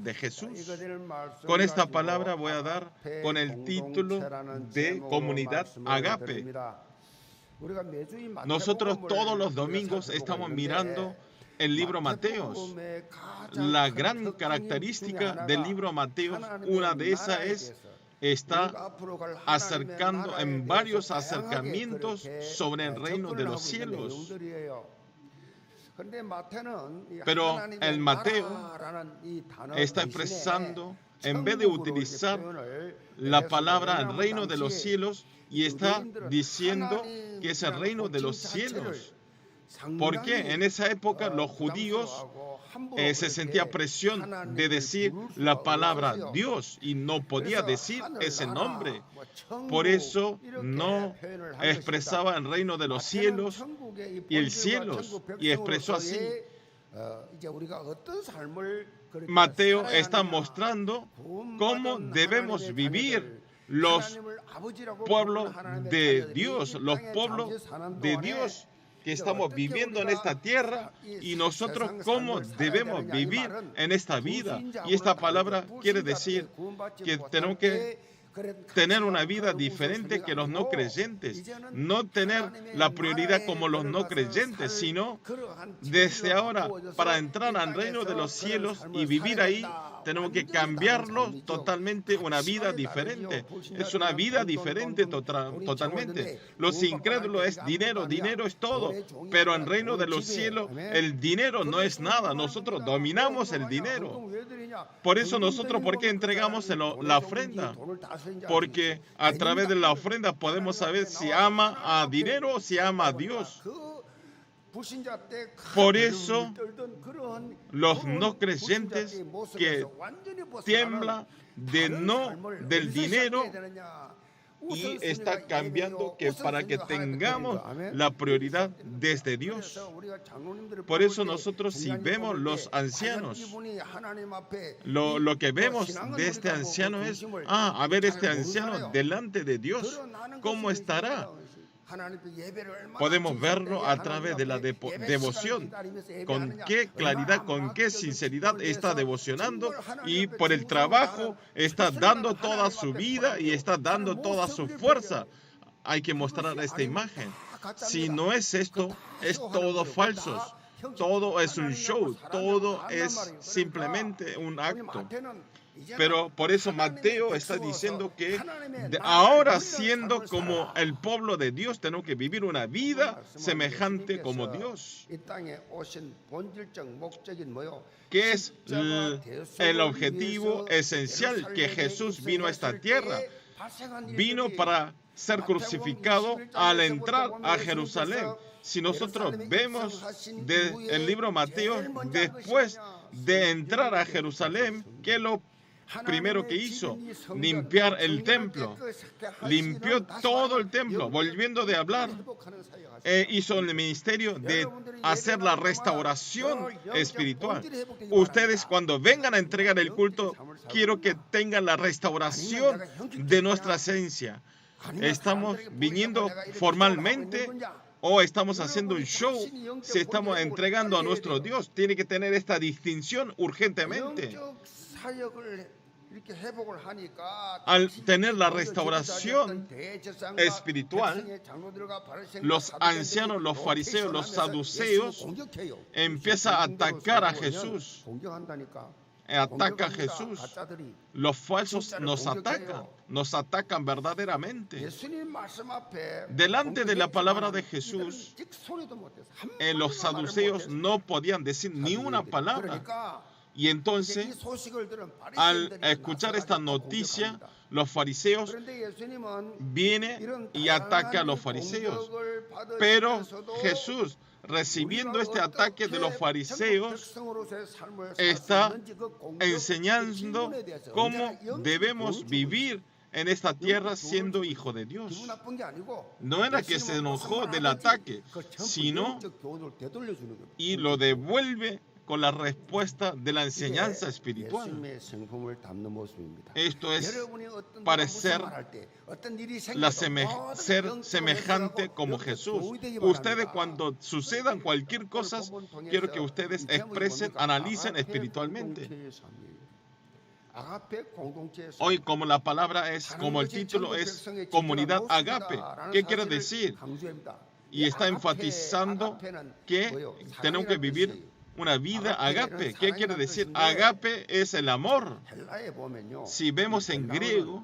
de Jesús. Con esta palabra voy a dar con el título de Comunidad Agape. Nosotros todos los domingos estamos mirando el libro Mateos. La gran característica del libro Mateos, una de esas es, está acercando en varios acercamientos sobre el reino de los cielos. Pero el Mateo está expresando, en vez de utilizar la palabra el reino de los cielos, y está diciendo que es el reino de los cielos. Porque en esa época los judíos se sentía presión de decir la palabra Dios y no podía decir ese nombre. Por eso no expresaba el reino de los cielos y el cielos, y expresó así. Mateo está mostrando cómo debemos vivir los pueblos de Dios, los pueblos de Dios que estamos viviendo en esta tierra, y nosotros cómo debemos vivir en esta vida. Y esta palabra quiere decir que tenemos que tener una vida diferente que los no creyentes, no tener la prioridad como los no creyentes, sino desde ahora, para entrar al reino de los cielos y vivir ahí, tenemos que cambiarlo totalmente, una vida diferente. Es una vida diferente totalmente. Los incrédulos es dinero, dinero es todo, pero en el reino de los cielos el dinero no es nada. Nosotros dominamos el dinero. Por eso nosotros, ¿por qué entregamos la ofrenda? Porque a través de la ofrenda podemos saber si ama a dinero o si ama a Dios. Por eso los no creyentes que tiemblan del dinero, y está cambiando que para que tengamos la prioridad desde Dios. Por eso nosotros, si vemos los ancianos, lo que vemos de este anciano es, a ver, este anciano delante de Dios, ¿cómo estará? Podemos verlo a través de la devoción. Con qué claridad, con qué sinceridad está devocionando, y por el trabajo está dando toda su vida y está dando toda su fuerza. Hay que mostrar esta imagen. Si no es esto, es todo falso. Todo es un show, todo es simplemente un acto. Pero por eso Mateo está diciendo que ahora, siendo como el pueblo de Dios, tenemos que vivir una vida semejante como Dios. ¿Qué es el objetivo esencial que Jesús vino a esta tierra? Vino para ser crucificado al entrar a Jerusalén. Si nosotros vemos el libro Mateo, después de entrar a Jerusalén, ¿qué es lo primero que hizo? Limpiar el templo. Limpió todo el templo. Volviendo de hablar, hizo el ministerio de hacer la restauración espiritual. Ustedes, cuando vengan a entregar el culto, quiero que tengan la restauración de nuestra esencia. ¿Estamos viniendo formalmente o estamos haciendo un show? Si estamos entregando a nuestro Dios, tiene que tener esta distinción urgentemente. Al tener la restauración espiritual, los ancianos, los fariseos, los saduceos empiezan a atacar a Jesús. Ataca a Jesús. Los falsos nos atacan verdaderamente. Delante de la palabra de Jesús, los saduceos no podían decir ni una palabra. Y entonces, al escuchar esta noticia, los fariseos vienen y atacan a los fariseos. Pero Jesús, recibiendo este ataque de los fariseos, está enseñando cómo debemos vivir en esta tierra siendo hijo de Dios. No era que se enojó del ataque, sino y lo devuelve con la respuesta de la enseñanza espiritual. Esto es parecer ser semejante como Jesús. Ustedes, cuando sucedan cualquier cosa, quiero que ustedes expresen, analicen espiritualmente. Hoy, como la palabra es, como el título es comunidad agape, ¿qué quiere decir? Y está enfatizando que tenemos que vivir una vida agape. ¿Qué quiere decir? Agape es el amor. Si vemos en griego,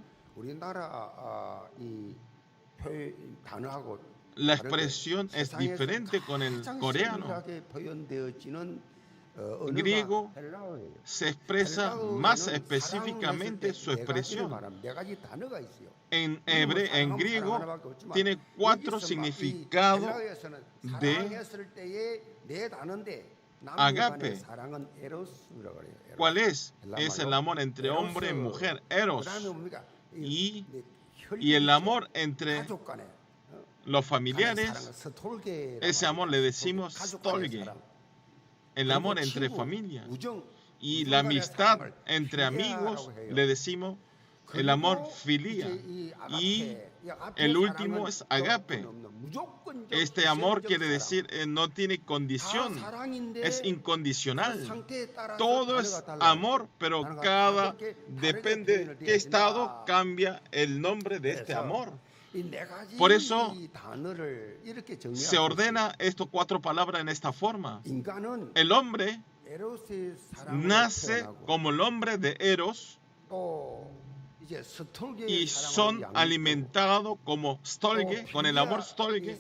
la expresión es diferente con el coreano. Griego se expresa más específicamente su expresión. En griego tiene 4 significados de agape. ¿Cuál es? Es el amor entre hombre y mujer, eros. Y el amor entre los familiares, ese amor le decimos stolge. El amor entre familias. Y la amistad entre amigos le decimos el amor filia. Y el último es agape. Este amor quiere decir no tiene condición, es incondicional. Todo es amor, pero depende de qué estado cambia el nombre de este amor. Por eso se ordena estas 4 palabras en esta forma. El hombre nace como el hombre de Eros y son alimentados como stolge, con el amor stolge,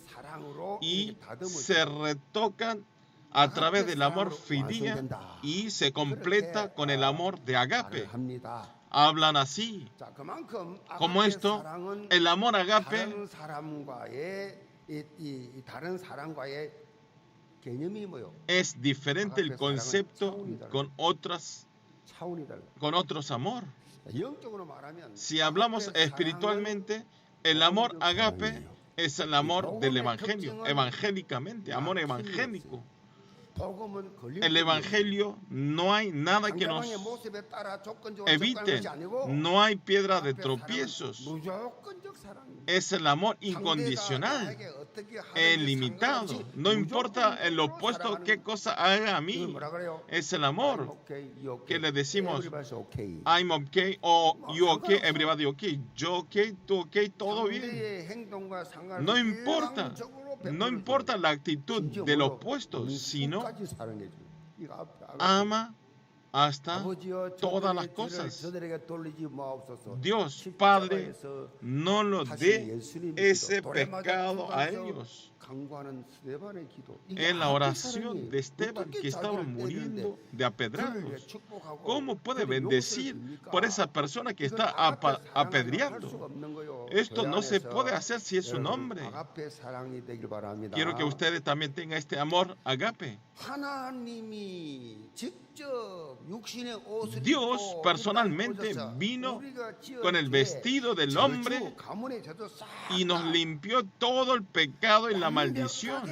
y se retocan a través del amor filia y se completa con el amor de agape. Hablan así. Como esto, el amor agape es diferente el concepto con otros amor. Si hablamos espiritualmente, el amor agape es el amor del evangelio, evangélicamente, amor evangélico. El evangelio no hay nada que nos evite, no hay piedra de tropiezos. Es el amor incondicional, ilimitado. No importa el opuesto qué cosa haga a mí. Es el amor que le decimos I'm okay o you okay, everybody okay. Yo okay, tú okay, todo bien. No importa la actitud del opuesto, sino ama hasta todas las cosas. Dios Padre no nos dé ese pecado a ellos. En la oración de Esteban, que estaba muriendo de apedrados, ¿cómo puede bendecir por esa persona que está apedreando? Esto no se puede hacer si es un hombre. Quiero que ustedes también tengan este amor agape. Dios personalmente vino con el vestido del hombre y nos limpió todo el pecado y la maldición.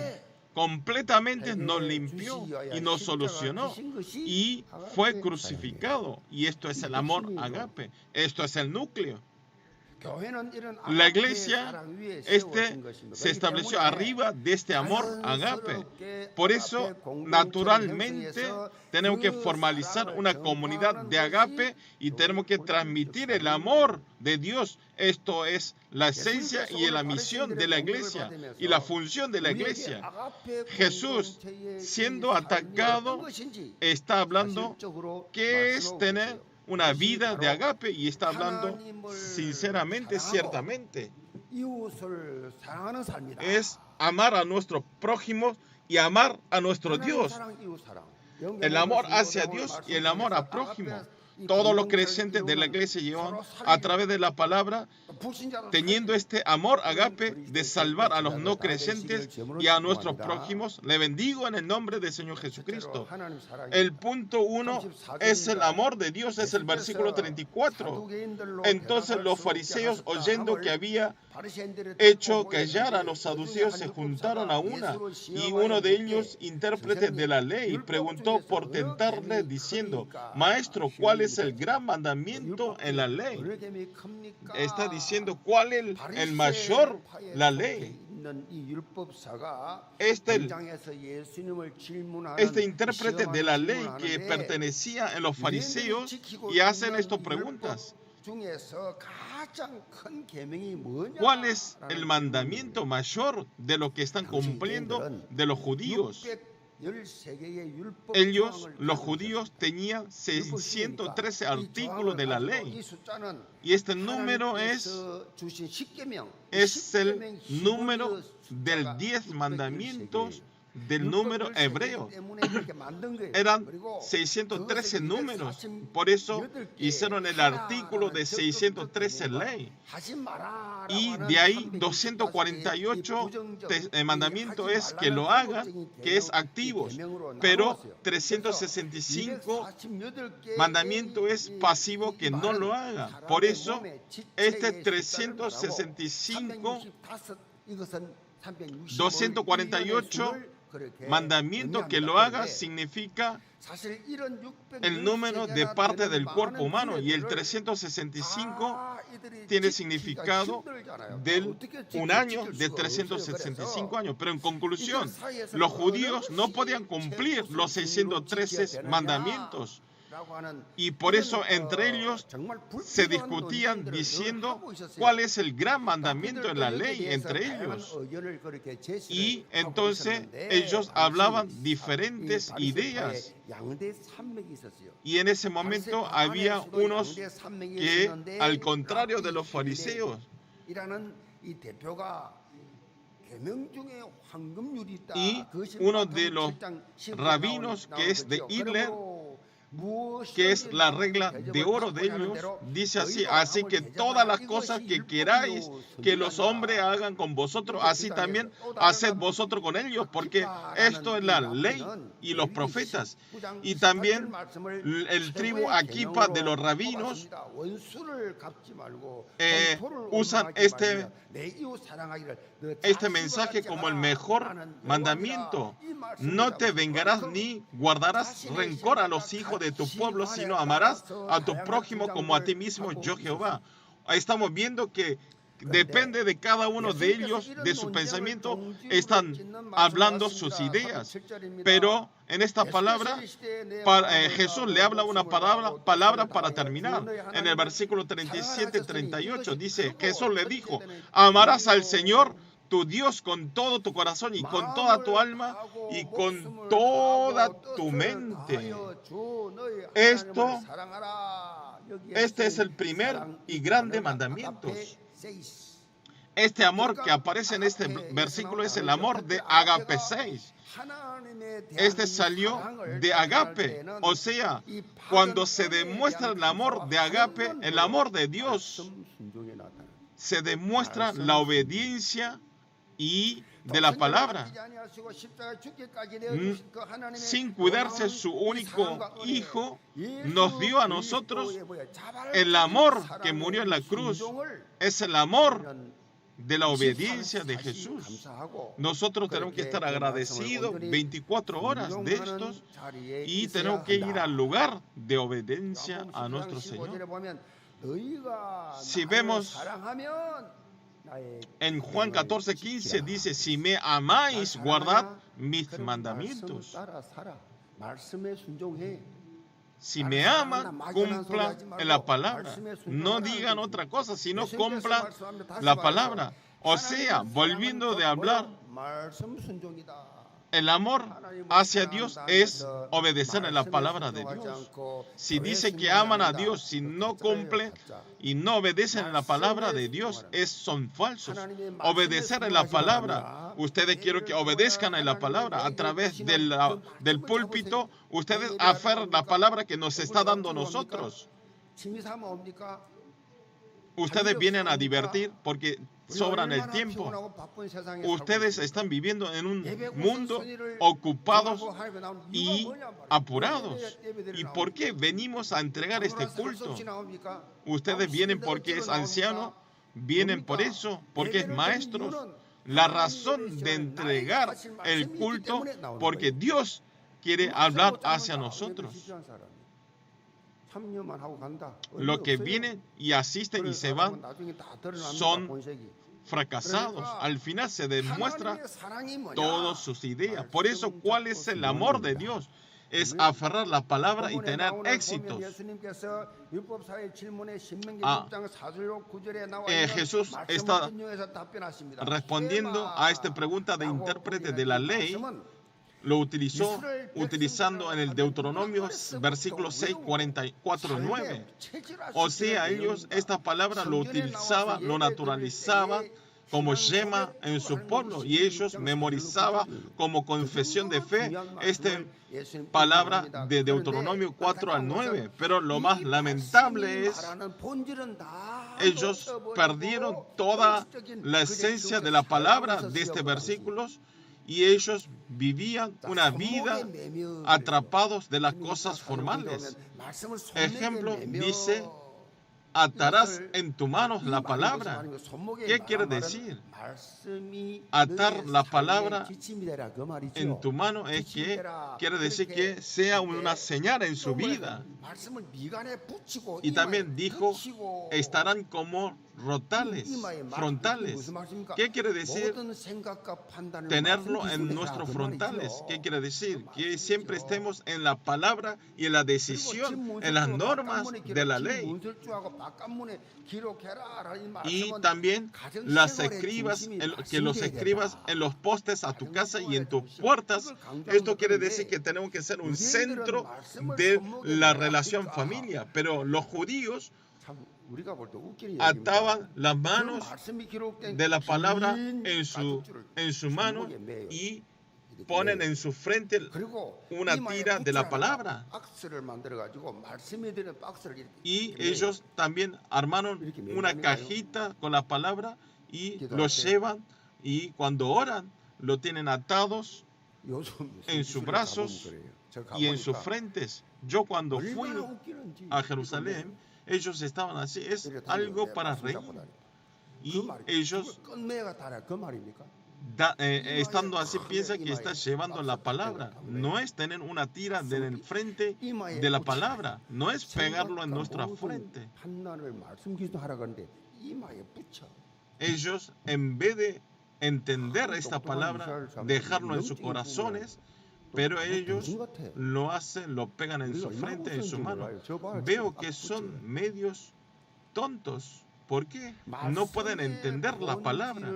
Completamente nos limpió y nos solucionó y fue crucificado. Y esto es el amor agape. Esto es el núcleo. La iglesia se estableció arriba de este amor agape. Por eso, naturalmente, tenemos que formalizar una comunidad de agape y tenemos que transmitir el amor de Dios. Esto es la esencia y la misión de la iglesia y la función de la iglesia. Jesús, siendo atacado, está hablando qué es tener una vida de agape y está hablando sinceramente, ciertamente. Es amar a nuestro prójimo y amar a nuestro Dios. El amor hacia Dios y el amor al prójimo. Todos los creyentes de la iglesia llevan a través de la palabra teniendo este amor agape de salvar a los no creyentes y a nuestros prójimos. Le bendigo en el nombre del Señor Jesucristo. El punto 1 es el amor de Dios, es el versículo 34. Entonces los fariseos, oyendo que había hecho callar a los saduceos, se juntaron a una, y uno de ellos, intérprete de la ley, preguntó por tentarle diciendo: Maestro, ¿cuál es el gran mandamiento en la ley? Está diciendo cuál es el mayor, la ley. este intérprete de la ley que pertenecía a los fariseos y hacen estas preguntas. ¿Cuál es el mandamiento mayor de lo que están cumpliendo de los judíos? Ellos, los judíos, tenían 613 artículos de la ley. Y este número es el número del 10 mandamientos del número hebreo. Eran 613 números. Por eso hicieron el artículo de 613 ley. Y de ahí 248 mandamiento es que lo haga, que es activos. Pero 365 mandamiento es pasivo, que no lo haga. Por eso este 248 mandamiento que lo haga significa el número de parte del cuerpo humano, y el 365 tiene significado de un año de 365 años. Pero en conclusión, los judíos no podían cumplir los 613 mandamientos. Y por eso entre ellos se discutían diciendo cuál es el gran mandamiento de la ley entre ellos. Y entonces ellos hablaban diferentes ideas. Y en ese momento había unos que, al contrario de los fariseos, y uno de los rabinos, que es de Hitler, que es la regla de oro de ellos, dice así que todas las cosas que queráis que los hombres hagan con vosotros, así también haced vosotros con ellos, porque esto es la ley y los profetas. Y también el tribu Akipa de los rabinos usan este mensaje como el mejor mandamiento. No te vengarás ni guardarás rencor a los hijos de tu pueblo, sino amarás a tu prójimo como a ti mismo, yo Jehová. Estamos viendo que depende de cada uno de ellos, de su pensamiento, están hablando sus ideas. Pero en esta palabra, Jesús le habla una palabra para terminar. En el versículo 37-38 dice, Jesús le dijo, amarás al Señor tu Dios con todo tu corazón y con toda tu alma y con toda tu mente. Este es el primer y grande mandamiento. Este amor que aparece en este versículo es el amor de Agape 6. Este salió de Agape, o sea, cuando se demuestra el amor de Agape, el amor de Dios, se demuestra la obediencia y de la palabra. Sin cuidarse su único hijo, nos dio a nosotros el amor que murió en la cruz. Es el amor de la obediencia de Jesús. Nosotros tenemos que estar agradecidos 24 horas de estos y tenemos que ir al lugar de obediencia a nuestro Señor. Si vemos en Juan 14:15 dice, si me amáis, guardad mis mandamientos. Si me aman, cumplan en la palabra. No digan otra cosa, sino cumplan la palabra. O sea, volviendo de hablar, el amor hacia Dios es obedecer a la palabra de Dios. Si dice que aman a Dios, si no cumplen y no obedecen a la palabra de Dios, son falsos. Obedecer a la palabra. Ustedes quieren que obedezcan a la palabra. A través del púlpito, ustedes aferran la palabra que nos está dando a nosotros. Ustedes vienen a divertir porque sobran el tiempo. Ustedes están viviendo en un mundo ocupados y apurados. ¿Y por qué venimos a entregar este culto? Ustedes vienen porque es anciano, vienen por eso, porque es maestros. La razón de entregar el culto, porque Dios quiere hablar hacia nosotros. Los que vienen y asisten y se van son fracasados. Al final se demuestra todas sus ideas. Por eso, ¿cuál es el amor de Dios? Es aferrar la palabra y tener éxitos. Jesús está respondiendo a esta pregunta de intérprete de la ley. Lo utilizó utilizando en el Deuteronomio versículo 6, 44, 9. O sea, ellos esta palabra lo utilizaban, lo naturalizaban como yema en su pueblo, y ellos memorizaban como confesión de fe esta palabra de Deuteronomio 4 al 9. Pero lo más lamentable es ellos perdieron toda la esencia de la palabra de este versículo, y ellos vivían una vida atrapados de las cosas formales. Ejemplo, dice, atarás en tu mano la palabra. ¿Qué quiere decir? Atar la palabra en tu mano es que quiere decir que sea una señal en su vida. Y también dijo, estarán como frontales. ¿Qué quiere decir tenerlo en nuestros frontales? ¿Qué quiere decir? Que siempre estemos en la palabra y en la decisión, en las normas de la ley. Y también que los escribas en los postes a tu casa y en tus puertas. Esto quiere decir que tenemos que ser un centro de la relación familia. Pero los judíos ataban las manos de la palabra en su mano y ponen en su frente una tira de la palabra. Y ellos también armaron una cajita con la palabra y lo llevan, y cuando oran lo tienen atados en sus brazos y en sus frentes. Yo cuando fui a Jerusalén, ellos estaban así. Es algo para reír. Y ellos, estando así, piensan que está llevando la palabra. No es tener una tira en el frente de la palabra. No es pegarlo en nuestra frente. Ellos, en vez de entender esta palabra, dejarlo en sus corazones, pero ellos lo hacen, lo pegan en su frente, en su mano. Veo que son medios tontos. ¿Por qué? No pueden entender la palabra.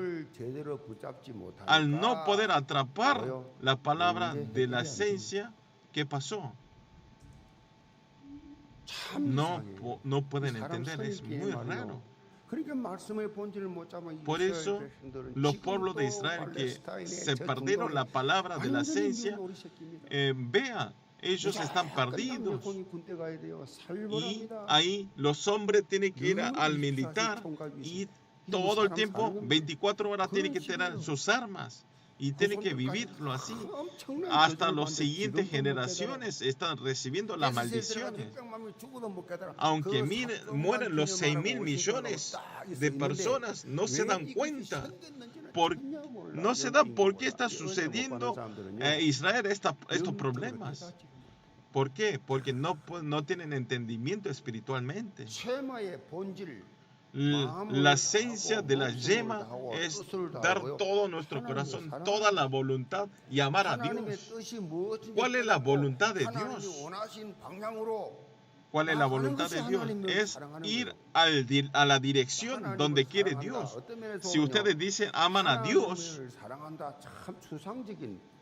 Al no poder atrapar la palabra de la esencia, ¿qué pasó? No pueden entender. Es muy raro. Por eso, los pueblos de Israel que se perdieron la palabra de la esencia, vean, ellos están perdidos. Y ahí los hombres tienen que ir al militar y todo el tiempo, 24 horas, tienen que tener sus armas. Y tienen que vivirlo así. Hasta las siguientes generaciones están recibiendo las maldiciones. Aunque mueren los 6.000 millones de personas, no se dan cuenta. No se dan por qué está sucediendo en Israel estos problemas. ¿Por qué? Porque no tienen entendimiento espiritualmente. La esencia de la yema es dar todo nuestro corazón, toda la voluntad y amar a Dios. ¿Cuál es la voluntad de Dios? ¿Cuál es la voluntad de Dios? Es ir a la dirección donde quiere Dios. Si ustedes dicen aman a Dios,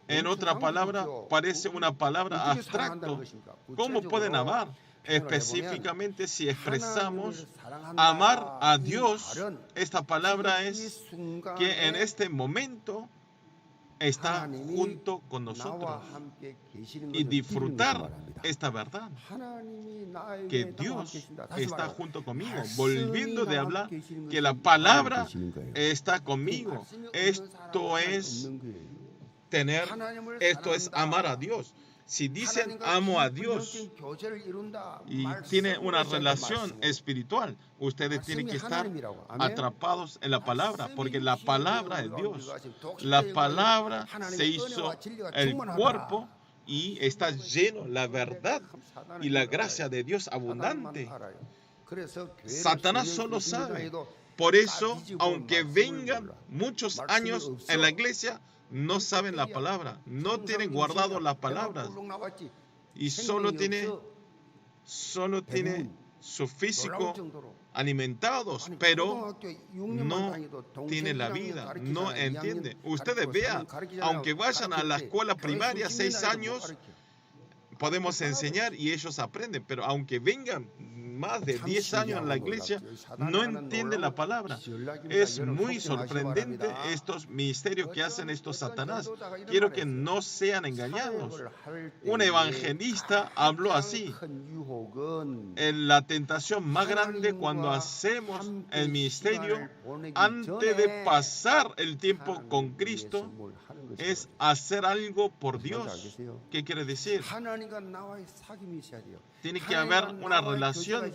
en otra palabra, parece una palabra abstracta. ¿Cómo pueden amar? Específicamente, si expresamos amar a Dios, esta palabra es que en este momento está junto con nosotros y disfrutar esta verdad, que Dios está junto conmigo, volviendo de hablar que la palabra está conmigo. Esto es amar a Dios. Si dicen amo a Dios y tienen una relación espiritual, ustedes tienen que estar atrapados en la palabra, porque la palabra es Dios. La palabra se hizo el cuerpo y está lleno la verdad y la gracia de Dios abundante. Satanás solo sabe Por eso, aunque vengan muchos años en la iglesia, no saben la palabra, no tienen guardado las palabras y solo tiene su físico alimentados, pero no tiene la vida, no entiende. Ustedes vean, aunque vayan a la escuela primaria 6 años, podemos enseñar y ellos aprenden, pero aunque vengan más de 10 años en la iglesia, no entienden la palabra. Es muy sorprendente estos misterios que hacen estos Satanás. Quiero que no sean engañados. Un evangelista habló así. La tentación más grande cuando hacemos el ministerio, antes de pasar el tiempo con Cristo, es hacer algo por Dios. ¿Qué quiere decir? Tiene que haber una relación,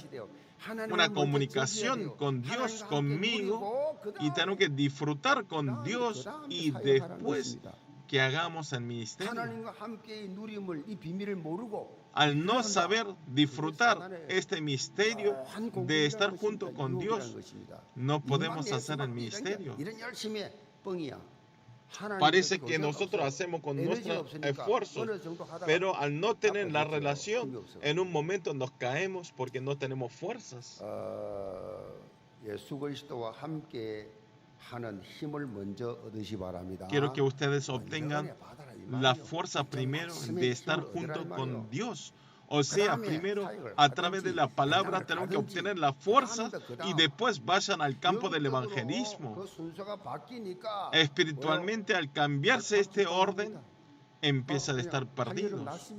una comunicación con Dios, conmigo, y tengo que disfrutar con Dios y después que hagamos el ministerio. Al no saber disfrutar este misterio de estar junto con Dios, no podemos hacer el ministerio. Parece que nosotros hacemos con nuestro esfuerzo, pero al no tener la relación, en un momento nos caemos porque no tenemos fuerzas. Quiero que ustedes obtengan la fuerza primero de estar junto con Dios. O sea, primero, a través de la palabra tenemos que obtener la fuerza y después vayan al campo del evangelismo. Espiritualmente, al cambiarse este orden, empiezan a estar perdidos.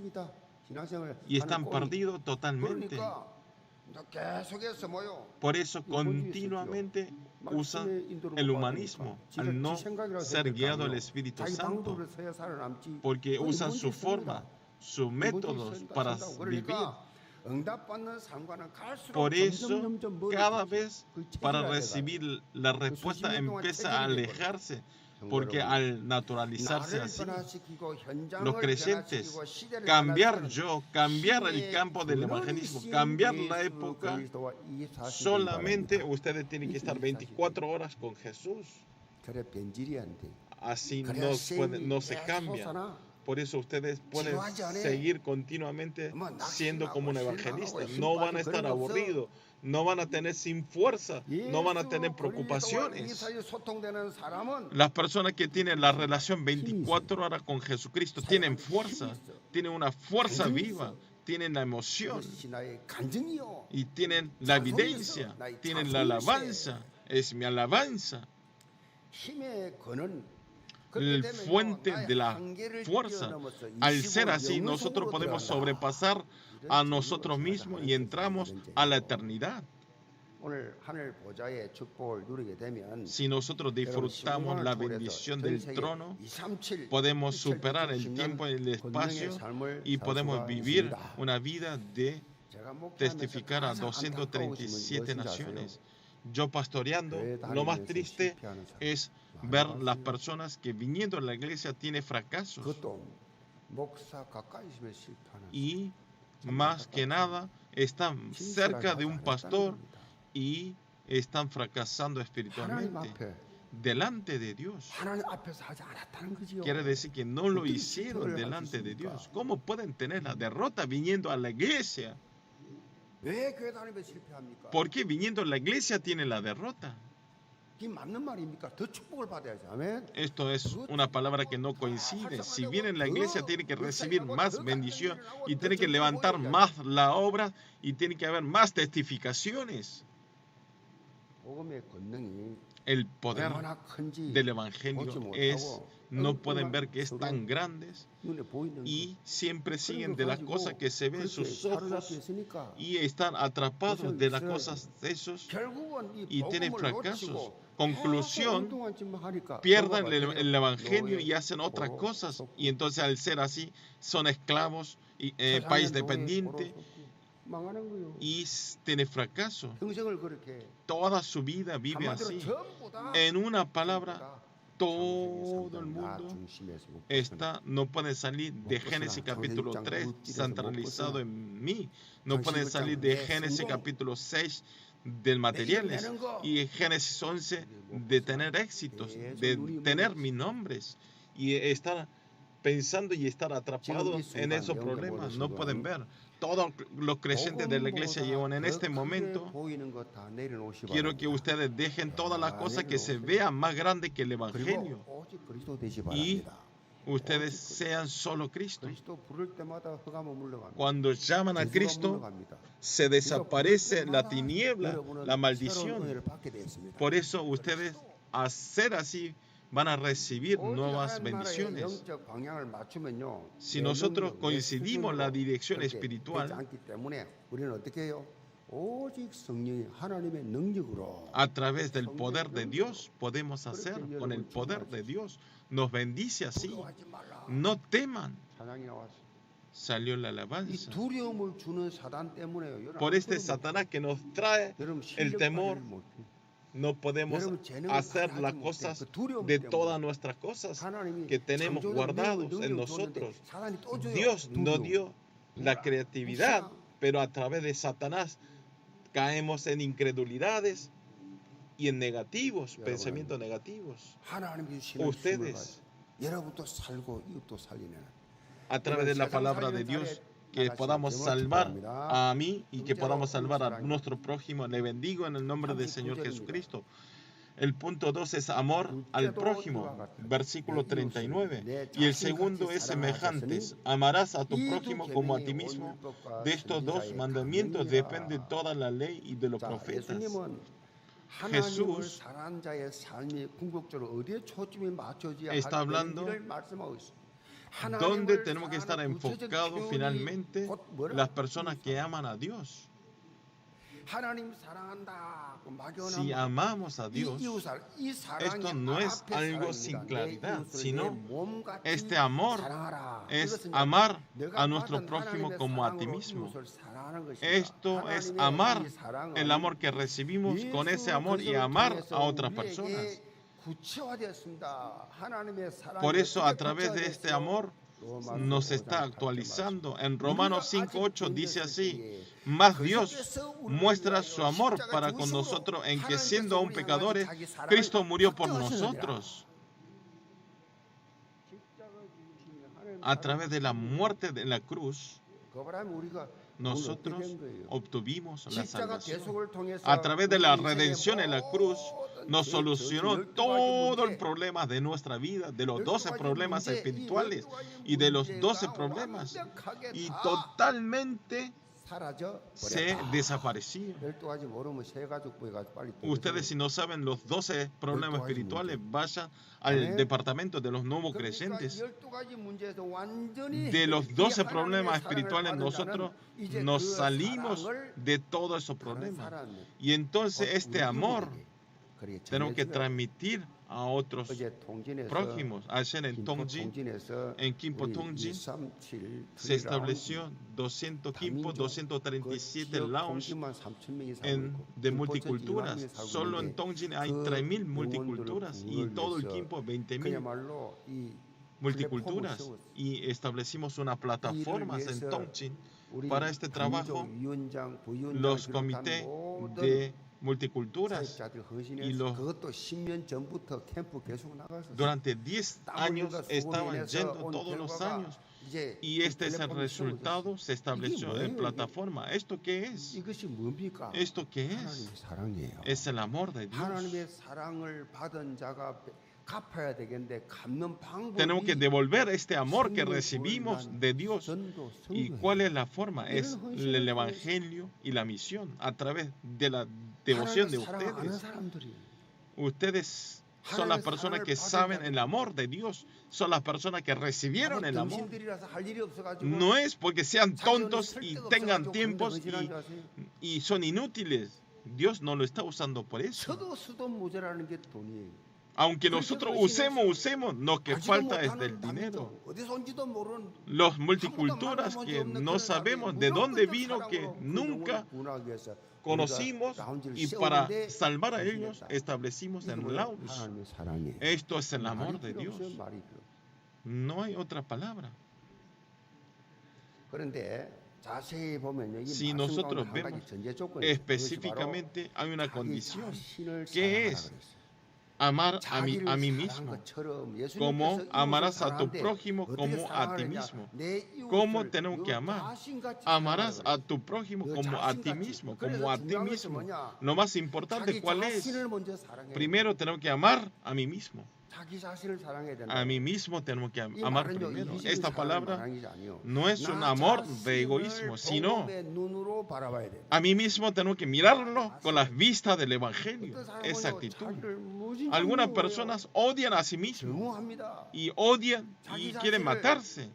Y están perdidos totalmente. Por eso, continuamente usan el humanismo, al no ser guiado al Espíritu Santo, porque usan su forma, sus métodos para vivir. Por eso, cada vez para recibir la respuesta empieza a alejarse, porque al naturalizarse así, los creyentes, cambiar el campo del evangelismo, cambiar la época, solamente ustedes tienen que estar 24 horas con Jesús. Así no se cambia. Por eso ustedes pueden seguir continuamente siendo como un evangelista. No van a estar aburridos, no van a tener sin fuerza, no van a tener preocupaciones. Las personas que tienen la relación 24 horas con Jesucristo tienen fuerza, tienen una fuerza viva, tienen la emoción y tienen la evidencia, tienen la alabanza. Es mi alabanza. El fuente de la fuerza. Al ser así, nosotros podemos sobrepasar a nosotros mismos y entramos a la eternidad. Si nosotros disfrutamos la bendición del trono, podemos superar el tiempo y el espacio y podemos vivir una vida de testificar a 237 naciones. Yo pastoreando, lo más triste es ver las personas que viniendo a la iglesia tienen fracasos. Y más que nada están cerca de un pastor y están fracasando espiritualmente delante de Dios. Quiere decir que no lo hicieron delante de Dios. ¿Cómo pueden tener la derrota viniendo a la iglesia? ¿Por qué viniendo a la iglesia tienen la derrota? Esto es una palabra que no coincide. Si viene en la iglesia, tiene que recibir más bendición y tiene que levantar más la obra y tiene que haber más testificaciones. El poder del evangelio no pueden ver que es tan grande y siempre siguen de las cosas que se ven en sus ojos y están atrapados de las cosas de esos y tienen fracasos. Conclusión, pierden el evangelio y hacen otras cosas y entonces al ser así son esclavos y país dependiente y tiene fracaso. Toda su vida vive así. En una palabra, todo el mundo no puede salir de Génesis capítulo 3 centralizado en mí. No pueden salir de Génesis capítulo 6 del materiales. Y Génesis 11, de tener éxitos, de tener mis nombres. Y estar pensando y estar atrapados en esos problemas. No pueden ver. Todos los creyentes de la iglesia llevan en este momento. Quiero que ustedes dejen todas las cosas que se vean más grandes que el Evangelio. Y ustedes sean solo Cristo. Cuando llaman a Cristo, se desaparece la tiniebla, la maldición. Por eso ustedes, a ser así, van a recibir nuevas bendiciones. Si nosotros coincidimos en la dirección espiritual, a través del poder de Dios podemos hacer, con el poder de Dios nos bendice así. No teman. Salió la alabanza. Por este Satanás que nos trae el temor, no podemos hacer las cosas de todas nuestras cosas que tenemos guardados en nosotros. Dios nos dio la creatividad, pero a través de Satanás caemos en incredulidades y en negativos, pensamientos negativos. Ustedes, a través de la palabra de Dios, que podamos salvar a mí y que podamos salvar a nuestro prójimo. Le bendigo en el nombre del Señor Jesucristo. El punto 2 es amor al prójimo, versículo 39. Y el segundo es semejantes. Amarás a tu prójimo como a ti mismo. De estos dos mandamientos depende toda la ley y de los profetas. Jesús está hablando donde tenemos que estar enfocados finalmente las personas que aman a Dios. Si amamos a Dios, esto no es algo sin claridad, sino este amor es amar a nuestro prójimo como a ti mismo. Esto es amar el amor que recibimos con ese amor y amar a otras personas. Por eso, a través de este amor, nos está actualizando. En Romanos 5:8 dice así: mas Dios muestra su amor para con nosotros en que, siendo aún pecadores, Cristo murió por nosotros. A través de la muerte de la cruz, nosotros obtuvimos la salvación. A través de la redención en la cruz, nos solucionó todo el problema de nuestra vida, de los 12 problemas espirituales y de los 12 problemas. Y totalmente se desapareció. Ustedes, si no saben los 12 problemas espirituales, vayan al departamento de los nuevos creyentes. De los 12 problemas espirituales, nosotros nos salimos de todos esos problemas. Y entonces este amor tenemos que transmitir a otros prójimos. Ayer en Tongjin, en Kimpo Tongjin, se estableció 200 Kimpo, 237 lounge de multiculturas. Solo en Tongjin hay 3.000 multiculturas y todo el Kimpo 20.000 multiculturas. Y establecimos una plataforma en Tongjin para este trabajo. Los comités de multiculturas y durante 10 años estaban yendo todos los años, y este es el resultado. Se estableció en plataforma. ¿Esto qué es? ¿Esto qué es? Es el amor de Dios. Tenemos que devolver este amor que recibimos de Dios. ¿Y cuál es la forma? Es el Evangelio y la misión a través de la devoción de ustedes. Ustedes son las personas que saben el amor de Dios. Son las personas que recibieron el amor. No es porque sean tontos y tengan tiempos y son inútiles. Dios no lo está usando por eso. Aunque nosotros usemos, lo que falta es del dinero. Los multiculturas que no sabemos de dónde vino, que nunca conocimos, y para salvar a ellos establecimos el lounge. Esto es el amor de Dios. No hay otra palabra. Si nosotros vemos específicamente, hay una condición, que es amar a mí mismo, como amarás a tu prójimo como a ti mismo. ¿Cómo tenemos que amar? Amarás a tu prójimo como a ti mismo, como a ti mismo. Lo más importante, ¿cuál es? Primero tenemos que amar a mí mismo. A mí mismo tenemos que amar primero. Esta palabra no es un amor de egoísmo, sino a mí mismo tenemos que mirarlo con las vistas del Evangelio. Esa actitud. Algunas personas odian a sí mismos y odian y quieren matarse.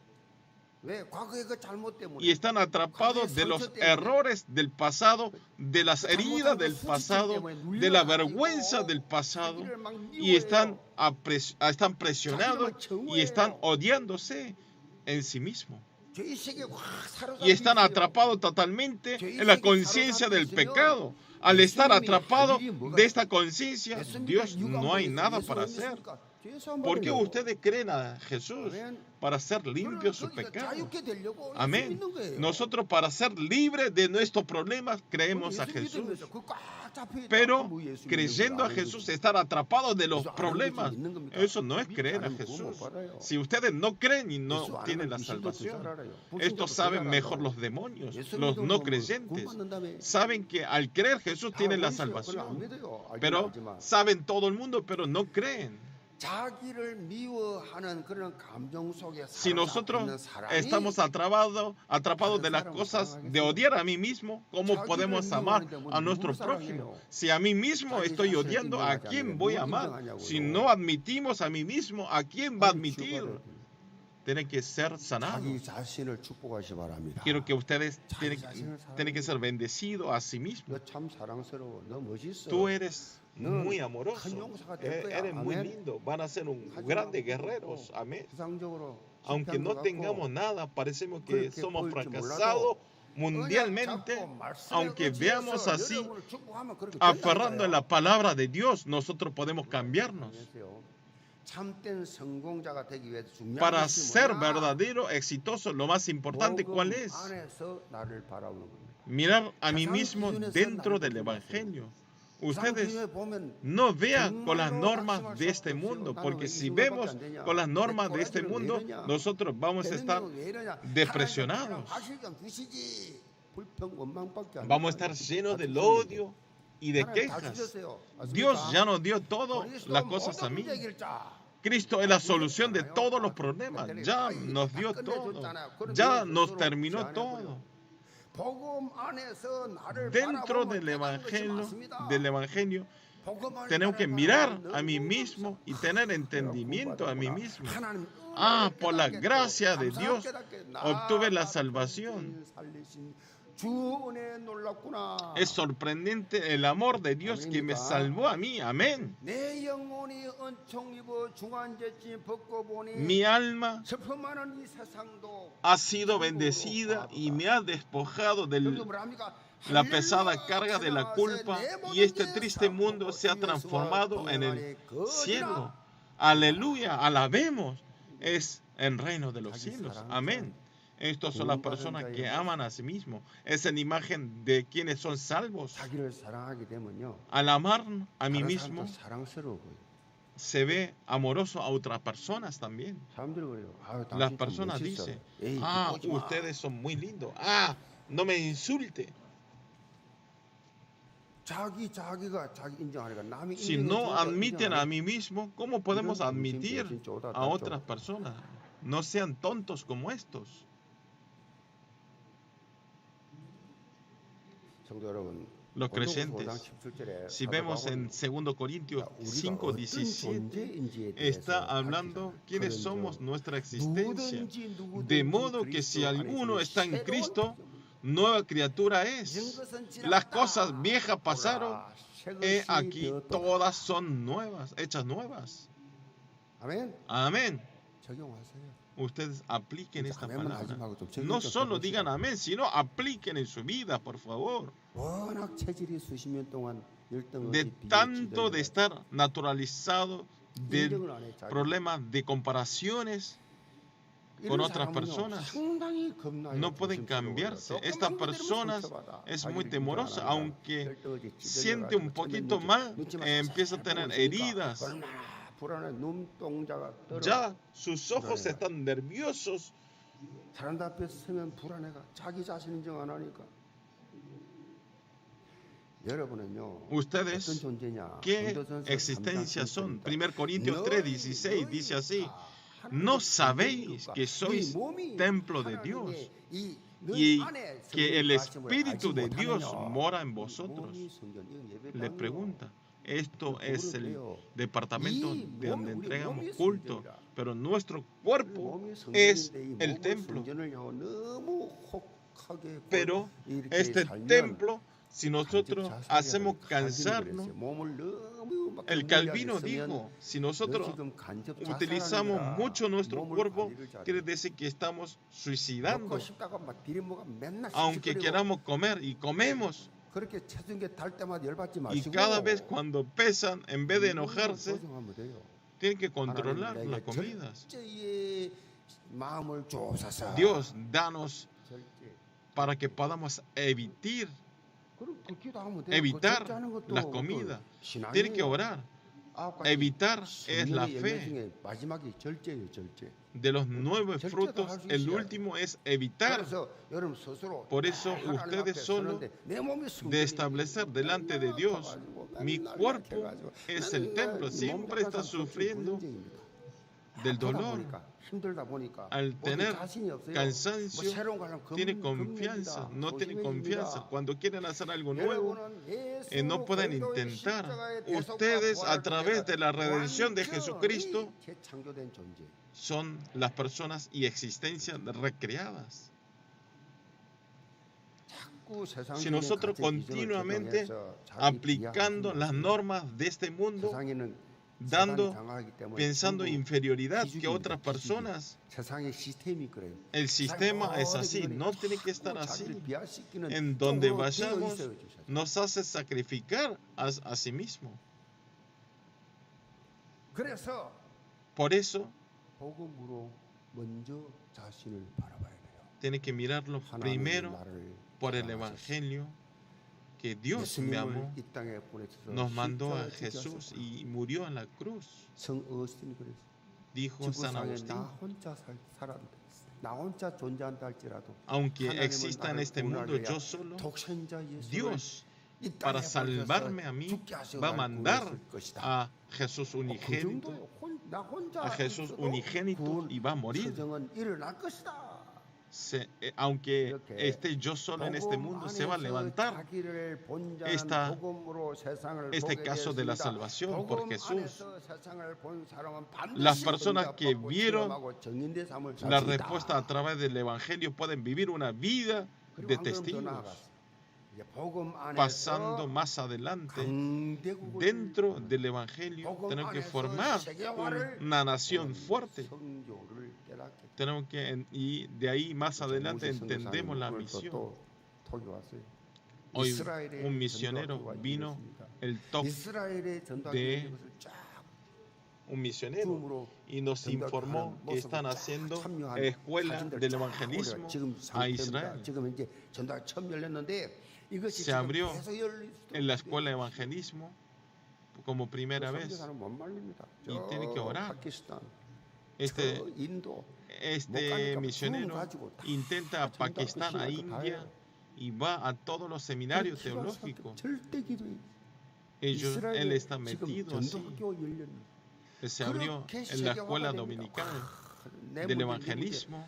Y están atrapados de los errores del pasado, de las heridas del pasado, de la vergüenza del pasado, y están presionados y están odiándose en sí mismos. Y están atrapados totalmente en la conciencia del pecado. Al estar atrapado de esta conciencia, Dios no hay nada para hacer. ¿Por qué ustedes creen a Jesús? Para ser limpios sus pecados. Amén. Nosotros, para ser libres de nuestros problemas, creemos a Jesús. Pero creyendo a Jesús, estar atrapados de los problemas, eso no es creer a Jesús. Si ustedes no creen y no tienen la salvación, estos saben mejor los demonios, los no creyentes. Saben que al creer Jesús tienen la salvación. Pero saben todo el mundo, pero no creen. Si nosotros estamos atrapados de las cosas de odiar a mí mismo, ¿cómo podemos amar a nuestro prójimo? Si a mí mismo estoy odiando, ¿a quién voy a amar? Si no admitimos a mí mismo, ¿a quién va a admitir? Tienen que ser sanados. Quiero que ustedes tienen que ser bendecidos a sí mismos. Tú eres muy amoroso, eres muy lindo, van a ser grandes guerreros, amén. Aunque no tengamos nada, parecemos que somos fracasados mundialmente, aunque veamos así, aferrando en la palabra de Dios, nosotros podemos cambiarnos. Para ser verdadero, exitoso, lo más importante, ¿cuál es? Mirar a mí mismo dentro del Evangelio. Ustedes no vean con las normas de este mundo, porque si vemos con las normas de este mundo, nosotros vamos a estar depresionados. Vamos a estar llenos del odio y de quejas. Dios ya nos dio todas las cosas a mí. Cristo es la solución de todos los problemas. Ya nos dio todo. Ya nos terminó todo. Dentro del Evangelio, tenemos que mirar a mí mismo y tener entendimiento a mí mismo. Por la gracia de Dios obtuve la salvación. Es sorprendente el amor de Dios que me salvó a mí. Amén. Mi alma ha sido bendecida y me ha despojado de la pesada carga de la culpa, y este triste mundo se ha transformado en el cielo. Aleluya, alabemos. Es el reino de los cielos. Amén. Estas son las personas que aman a sí mismos. Es en imagen de quienes son salvos. Al amar a mí mismo, se ve amoroso a otras personas también. Las personas dicen, ustedes son muy lindos. No me insulte. Si no admiten a mí mismo, ¿cómo podemos admitir a otras personas? No sean tontos como estos. Los creyentes, si vemos en 2 Corintios 5:17, está hablando quiénes somos, nuestra existencia. De modo que si alguno está en Cristo, nueva criatura es. Las cosas viejas pasaron, aquí todas son nuevas, hechas nuevas. Amén. Ustedes apliquen esta palabra. No solo digan amén, sino apliquen en su vida, por favor. De tanto de estar naturalizado del problema de comparaciones, con otras personas, no pueden cambiarse. Esta persona es muy temorosa, aunque siente un poquito mal, empieza a tener heridas. Ya sus ojos están nerviosos. Ustedes, ¿qué existencia son? 1 Corintios 3:16 dice así: ¿no sabéis que sois templo de Dios y que el Espíritu de Dios mora en vosotros? Le pregunta. Esto es el departamento de donde entregamos culto, pero nuestro cuerpo es el templo. Pero este templo, si nosotros hacemos cansarnos, el Calvino dijo, si nosotros utilizamos mucho nuestro cuerpo, quiere decir que estamos suicidando. Aunque queramos comer y comemos, y cada vez cuando pesan, en vez de enojarse, tienen que controlar las comidas. Dios, danos para que podamos evitar las comidas. Tienen que orar. Evitar es la fe. De los 9 frutos, el último es evitar. Por eso ustedes solo de establecer delante de Dios, mi cuerpo es el templo, siempre está sufriendo del dolor. Al tener cansancio, tiene confianza, no tiene confianza. Cuando quieren hacer algo nuevo, no pueden intentar. Ustedes, a través de la redención de Jesucristo, son las personas y existencias recreadas. Si nosotros continuamente aplicando las normas de este mundo, pensando inferioridad que otras personas, el sistema es así, no tiene que estar así. En donde vayamos, nos hace sacrificar a sí mismo. Por eso, tiene que mirarlo primero por el Evangelio, que Dios me amó, nos mandó a Jesús y murió en la cruz. Dijo San Agustín, aunque exista en este mundo yo solo, Dios, para salvarme a mí, va a mandar a Jesús unigénito, y va a morir. Aunque esté yo solo en este mundo, se va a levantar este caso de la salvación por Jesús. Las personas que vieron la respuesta a través del Evangelio pueden vivir una vida de testigos. Pasando más adelante, dentro del Evangelio, tenemos que formar una nación fuerte. Tenemos que, y de ahí más adelante entendemos la misión. Hoy un misionero vino, el top de un misionero, y nos informó que están haciendo escuela del evangelismo a Israel. Se abrió en la escuela de evangelismo como primera vez y tiene que orar. Este misionero intenta a Pakistán, a India, y va a todos los seminarios teológicos. Él está metido así. Se abrió en la escuela dominical del evangelismo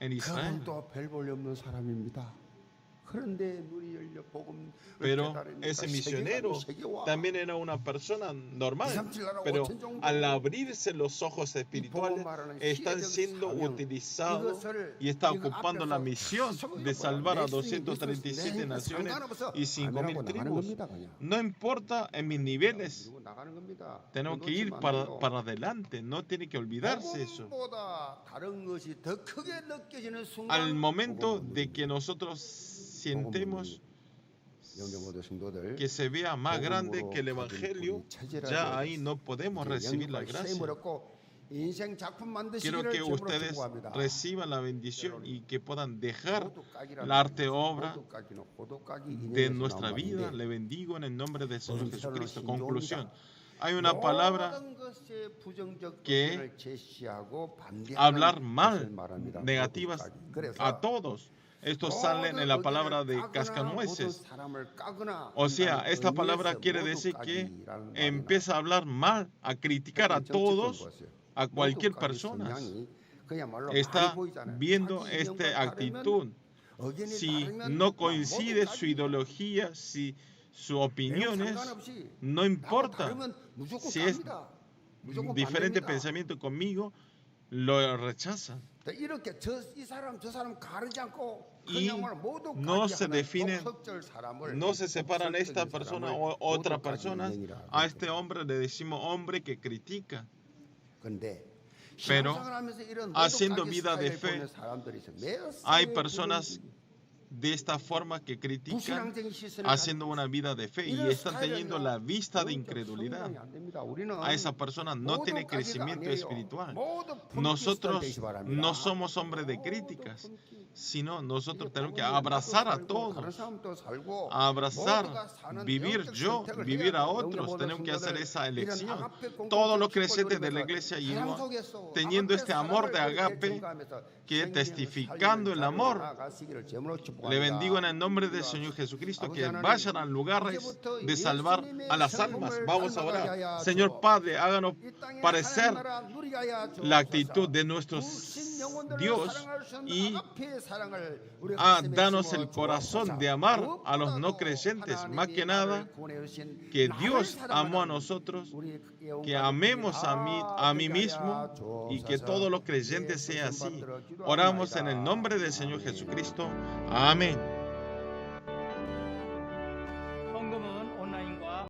en Israel. Pero ese misionero también era una persona normal, pero al abrirse los ojos espirituales, están siendo utilizados y está ocupando la misión de salvar a 237 naciones y 5.000 tribus. No importa en mis niveles, tenemos que ir para adelante, no tiene que olvidarse eso. Al momento de que nosotros sientemos que se vea más grande que el Evangelio, ya ahí no podemos recibir la gracia. Quiero que ustedes reciban la bendición y que puedan dejar la arte obra de nuestra vida. Le bendigo en el nombre del Señor Jesucristo. Conclusión. Hay una palabra que hablar mal, negativas a todos. Esto sale en la palabra de cascanueces. O sea, esta palabra quiere decir que empieza a hablar mal, a criticar a todos, a cualquier persona. Está viendo esta actitud. Si no coincide su ideología, si sus opiniones, no importa si es diferente pensamiento conmigo, lo rechazan. Y no se definen, no se separan esta persona o otra persona. A este hombre le decimos hombre que critica. Pero haciendo vida de fe, hay personas de esta forma que critican haciendo una vida de fe y están teniendo la vista de incredulidad. A esa persona no tiene crecimiento espiritual. Nosotros no somos hombres de críticas, sino nosotros tenemos que abrazar a todos, abrazar, vivir yo, vivir a otros. Tenemos que hacer esa elección. Todos los creyentes de la iglesia llevan teniendo este amor de agape, que testificando el amor. Le bendigo en el nombre del Señor Jesucristo, que vayan a lugares de salvar a las almas. Vamos a orar. Señor Padre, háganos parecer la actitud de nuestro Dios y danos el corazón de amar a los no creyentes. Más que nada, que Dios amó a nosotros, que amemos a mí mismo y que todos los creyentes sean así. Oramos en el nombre del Señor Jesucristo. Amén.